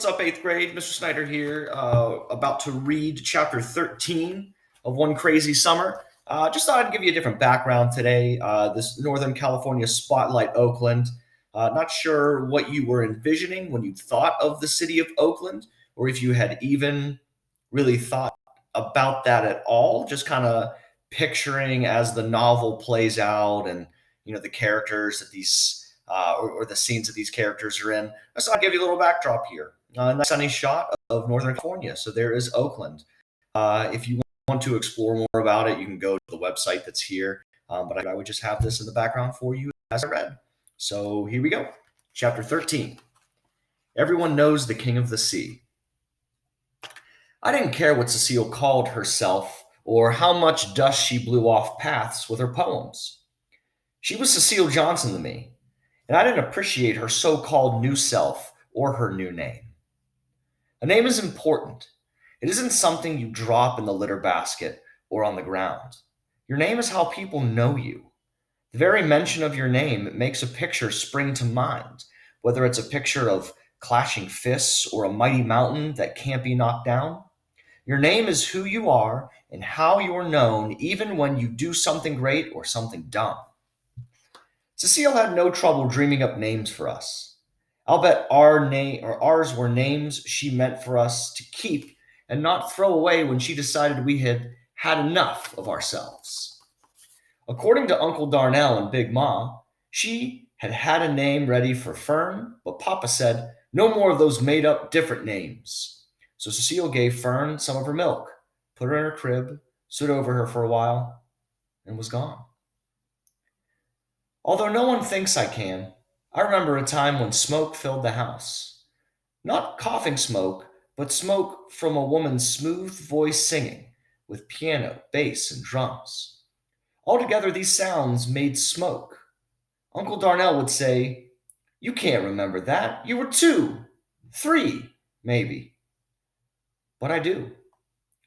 up, 8th grade? Mr. Snyder here, about to read chapter 13 of One Crazy Summer. Just thought I'd give you a different background today. This Northern California spotlight, Oakland. Not sure what you were envisioning when you thought of the city of Oakland, or if you had even really thought about that at all. Just kind of picturing as the novel plays out, and the characters that these or the scenes that these characters are in. So I'll give you a little backdrop here. A nice sunny shot of Northern California. So there is Oakland. If you want to explore more about it, you can go to the website that's here. But I would just have this in the background for you as I read. So here we go. Chapter 13. Everyone knows the King of the Sea. I didn't care what Cecile called herself or how much dust she blew off paths with her poems. She was Cecile Johnson to me, and I didn't appreciate her so-called new self or her new name. A name is important. It isn't something you drop in the litter basket or on the ground. Your name is how people know you. The very mention of your name makes a picture spring to mind, whether it's a picture of clashing fists or a mighty mountain that can't be knocked down. Your name is who you are and how you're known, even when you do something great or something dumb. Cecile had no trouble dreaming up names for us. I'll bet ours were names she meant for us to keep and not throw away when she decided we had had enough of ourselves. According to Uncle Darnell and Big Ma, she had had a name ready for Fern, but Papa said, no more of those made-up different names. So Cecile gave Fern some of her milk, put her in her crib, stood over her for a while, and was gone. Although no one thinks I can, I remember a time when smoke filled the house. Not coughing smoke, but smoke from a woman's smooth voice singing, with piano, bass, and drums. Altogether, these sounds made smoke. Uncle Darnell would say, "You can't remember that. You were 2, 3, maybe." But I do.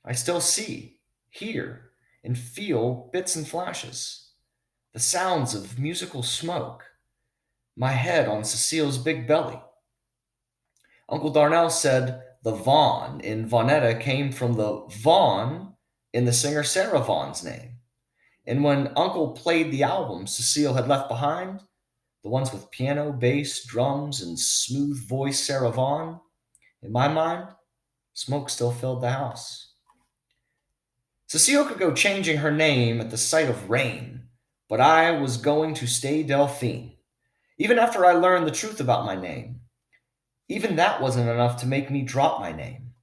I still see, hear, and feel bits and flashes. The sounds of musical smoke. My head on Cecile's big belly. Uncle Darnell said the Vaughn in Vaunetta came from the Vaughn in the singer Sarah Vaughan's name. And when Uncle played the albums Cecile had left behind, the ones with piano, bass, drums, and smooth voice Sarah Vaughan, in my mind, smoke still filled the house. Cecile could go changing her name at the sight of rain, but I was going to stay Delphine, even after I learned the truth about my name. Even that wasn't enough to make me drop my name.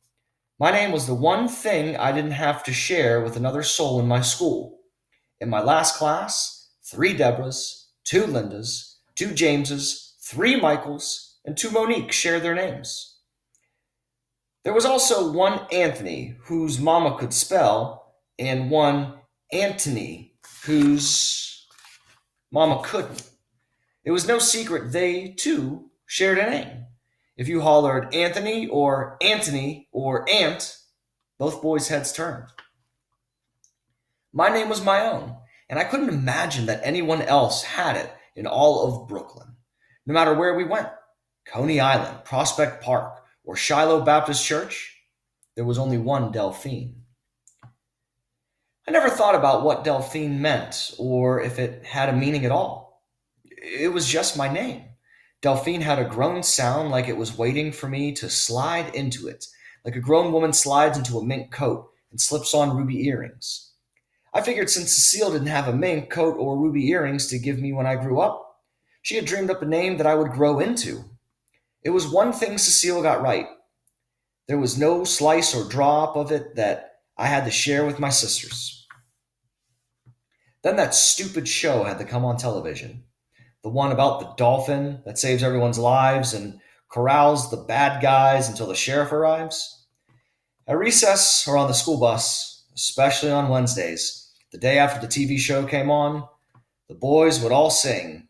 My name was the one thing I didn't have to share with another soul in my school. In my last class, 3 Deborahs, 2 Lindas, 2 Jameses, 3 Michaels, and 2 Moniques shared their names. There was also one Anthony, whose mama could spell, and one Antony, whose mama couldn't. It was no secret they, too, shared a name. If you hollered Anthony or Ant, both boys' heads turned. My name was my own, and I couldn't imagine that anyone else had it in all of Brooklyn. No matter where we went, Coney Island, Prospect Park, or Shiloh Baptist Church, there was only one Delphine. I never thought about what Delphine meant, or if it had a meaning at all. It was just my name. Delphine had a grown sound like it was waiting for me to slide into it, like a grown woman slides into a mink coat and slips on ruby earrings. I figured since Cecile didn't have a mink coat or ruby earrings to give me when I grew up, she had dreamed up a name that I would grow into. It was one thing Cecile got right. There was no slice or drop of it that I had to share with my sisters. Then that stupid show had to come on television. The one about the dolphin that saves everyone's lives and corrals the bad guys until the sheriff arrives. At recess or on the school bus, especially on Wednesdays, the day after the TV show came on, the boys would all sing,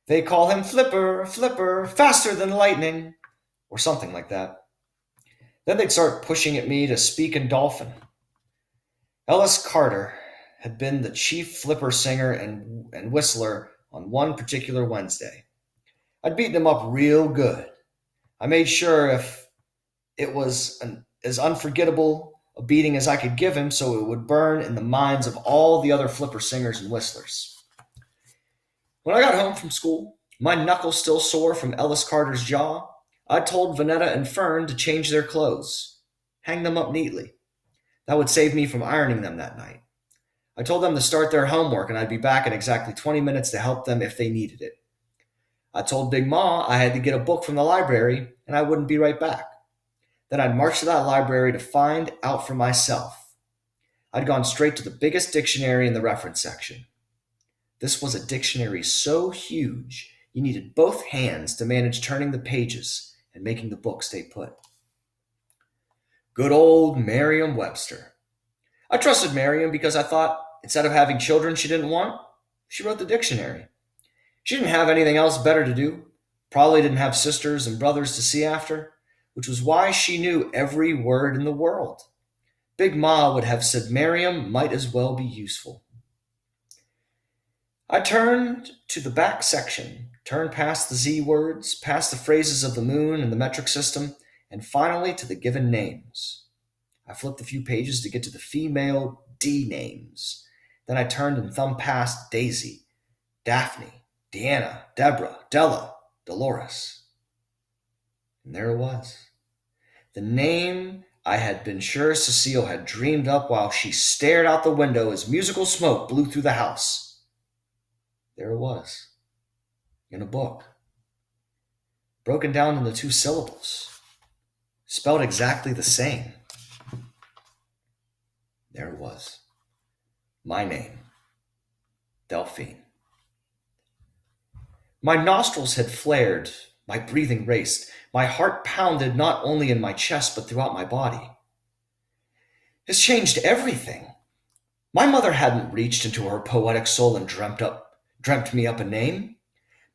"They call him Flipper, Flipper, faster than lightning," or something like that. Then they'd start pushing at me to speak in dolphin. Ellis Carter had been the chief flipper singer and whistler on one particular Wednesday. I'd beaten him up real good. I made sure if It was as unforgettable a beating as I could give him so it would burn in the minds of all the other flipper singers and whistlers. When I got home from school, my knuckles still sore from Ellis Carter's jaw, I told Vanetta and Fern to change their clothes, hang them up neatly. That would save me from ironing them that night. I told them to start their homework and I'd be back in exactly 20 minutes to help them if they needed it. I told Big Ma I had to get a book from the library and I wouldn't be right back. Then I'd march to that library to find out for myself. I'd gone straight to the biggest dictionary in the reference section. This was a dictionary so huge you needed both hands to manage turning the pages and making the book stay put. Good old Merriam-Webster. I trusted Merriam because I thought, instead of having children she didn't want, she wrote the dictionary. She didn't have anything else better to do, probably didn't have sisters and brothers to see after, which was why she knew every word in the world. Big Ma would have said Merriam might as well be useful. I turned to the back section, turned past the Z words, past the phrases of the moon and the metric system, and finally to the given names. I flipped a few pages to get to the female D names. Then I turned and thumbed past Daisy, Daphne, Deanna, Deborah, Della, Dolores. And there it was. The name I had been sure Cecile had dreamed up while she stared out the window as musical smoke blew through the house. There it was, in a book, broken down into 2 syllables, spelled exactly the same. There it was, my name, Delphine. My nostrils had flared, my breathing raced, my heart pounded not only in my chest but throughout my body. It's changed everything. My mother hadn't reached into her poetic soul and dreamt me up a name.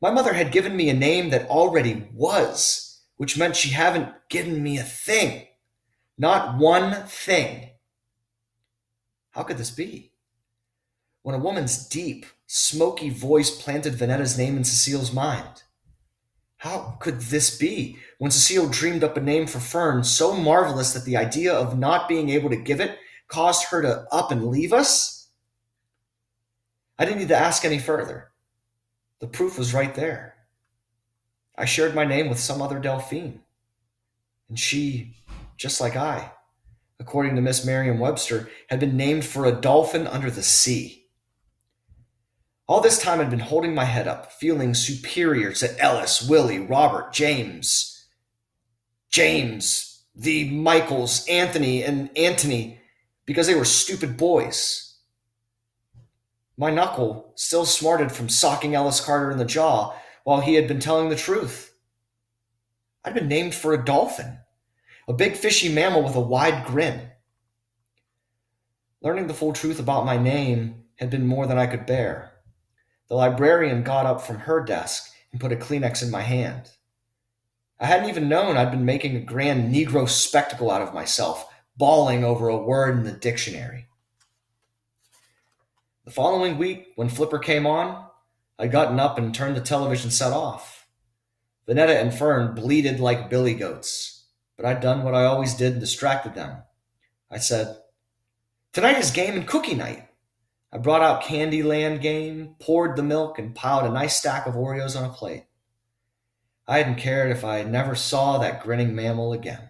My mother had given me a name that already was, which meant she hadn't given me a thing. Not one thing. How could this be? When a woman's deep, smoky voice planted Vanetta's name in Cecile's mind. How could this be when Cecile dreamed up a name for Fern so marvelous that the idea of not being able to give it caused her to up and leave us? I didn't need to ask any further. The proof was right there. I shared my name with some other Delphine. And she, just like I, according to Miss Merriam-Webster, had been named for a dolphin under the sea. All this time I'd been holding my head up, feeling superior to Ellis, Willie, Robert, James, the Michaels, Anthony, and Antony, because they were stupid boys. My knuckle still smarted from socking Ellis Carter in the jaw while he had been telling the truth. I'd been named for a dolphin, a big fishy mammal with a wide grin. Learning the full truth about my name had been more than I could bear. The librarian got up from her desk and put a Kleenex in my hand. I hadn't even known I'd been making a grand Negro spectacle out of myself, bawling over a word in the dictionary. The following week, when Flipper came on, I'd gotten up and turned the television set off. Vanetta and Fern bleated like billy goats, but I'd done what I always did and distracted them. I said, "Tonight is game and cookie night." I brought out Candyland game, poured the milk, and piled a nice stack of Oreos on a plate. I hadn't cared if I never saw that grinning mammal again.